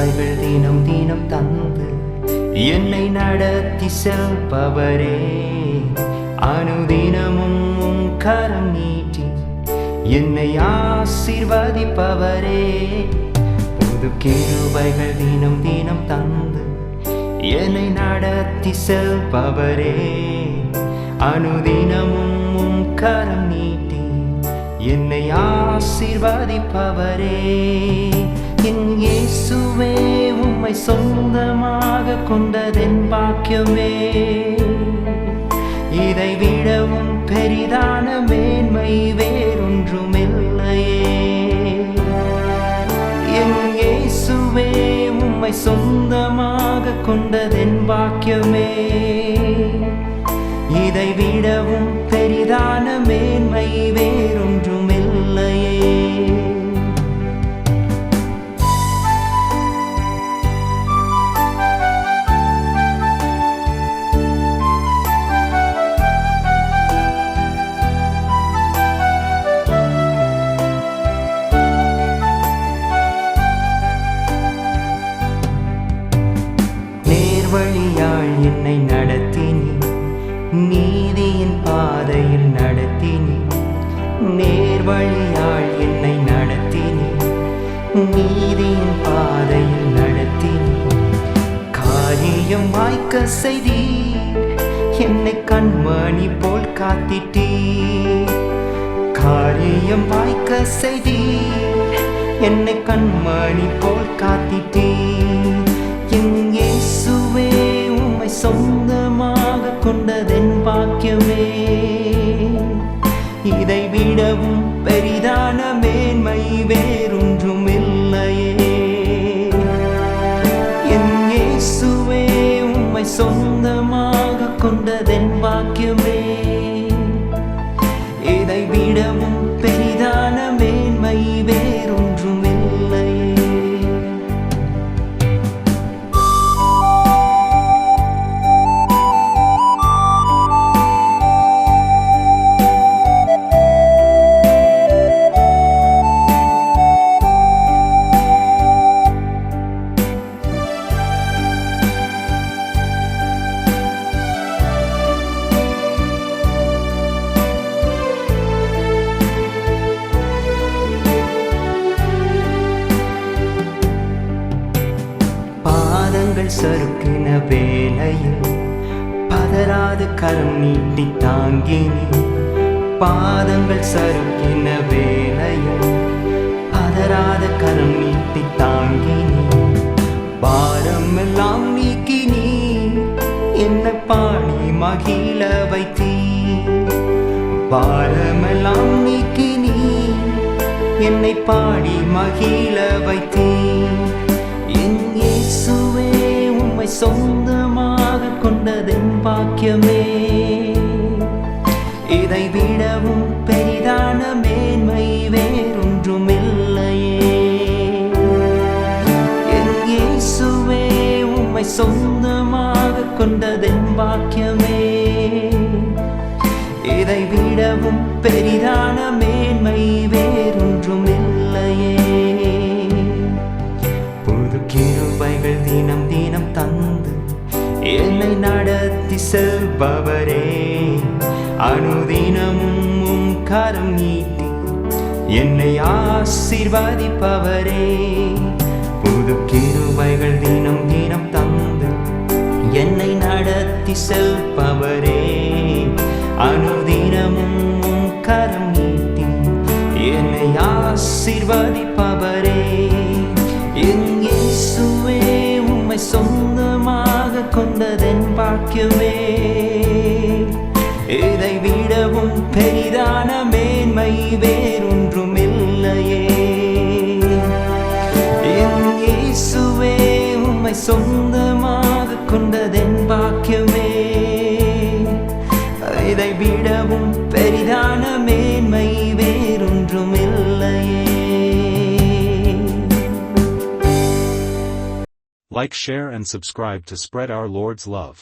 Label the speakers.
Speaker 1: கிருபைகள் தினம் தினம் தந்து என்னை நடத்தி செல்பவரே, அனுதினமும் உம் கரம் நீட்டி என்னை ஆசீர்வதிப்பவரே. புது கிருபைகள் தினம் தினம் தந்து என்னை நடத்தி செல்பவரே, அனுதினமும் உம் கரம் நீட்டி என்னை ஆசீர்வதிப்பவரே. என் இயேசுவே, உம்மை சொந்தமாக கொண்டதென் பாக்கியமே, இதை விடவும் பெரிதான மேன்மை வேறொன்றுமில்லையே. என் இயேசுவே, உம்மை சொந்தமாக கொண்டதென் பாக்கியமே, இதை விடவும் பெரிதான மேன்மை வேறொன்றுமில்லையே. நேர்வழியால் என்னை நடத்தினி, நீதியின் பாதையில் நடத்தினி. நேர்வழியால் என்னை நடத்தினி, நீதியின் பாதையில் நடத்தினி. காரியம் வாய்க்க செய்தீர், என்னை கண்மணி போல் காத்திட்டீர். காரியம் வாய்க்க செய்தீர், என்னை கண்மணி போல் காத்திட்டீர். என் இயேசுவே, உம்மை சொந்தமாக கொண்டதென் பாக்கியமே, இதை விடவும் பெரிதான மேன்மை வேறொன்றுமில்லையே. என் இயேசுவே, உம்மை சொந்தமாக கொண்டதென் பாக்கியமே, இதை விடவும் பெரிதான மேன்மை வேறொன்றுமில்லையே. சறுக்கின வேளையில் பதறாது கரம் நீட்டி தாங்கினி. பாதங்கள் சறுக்கின வேளையில் பதறாத கரம் நீட்டி தாங்கினி. பாரமெல்லாம் நீக்கினி, என்னை பாடி மகிழ வைத்தீ. பாரமெல்லாம் நீக்கினி, என்னை பாடி மகிழ வைத்தீ. என் இயேசுவே, உம்மை சொந்தமாக கொண்டதென் பாக்கியமே, இதை விடவும் பெரிதான மேன்மை வேறொன்றுமில்லையே. என் இயேசுவே, உம்மை சொந்தமாக கொண்டதென் பாக்கியமே, இதை விடவும் பெரிதான மேன்மை வேறொன்றுமில்லையே. புது கிருபைகள் தினம் தினம் தந்து என்னை நடத்தி செல்பவரே, அனுதினமும் உம் கரம் நீட்டி என்னை ஆசீர்வதிப்பவரே. புது கிருபைகள் தினம் தினம் தந்து என்னை நடத்தி செல்பவரே, அனுதினமும் உம் கரம் நீட்டி என்னை ஆசீர்வதிப்பவரே. என் இயேசுவே, உம்மை சொந்தமாக கொண்டதென் பாக்கியமே, இதை விடவும் பெரிதான மேன்மை வேறொன்றுமில்லையே. என் இயேசுவே, உம்மை சொந்தமாக கொண்டதென் பாக்கியமே, இதை விடவும் பெரிதான மேன்மை வேறொன்றுமில்லையே.
Speaker 2: Like, share and subscribe to spread our Lord's love.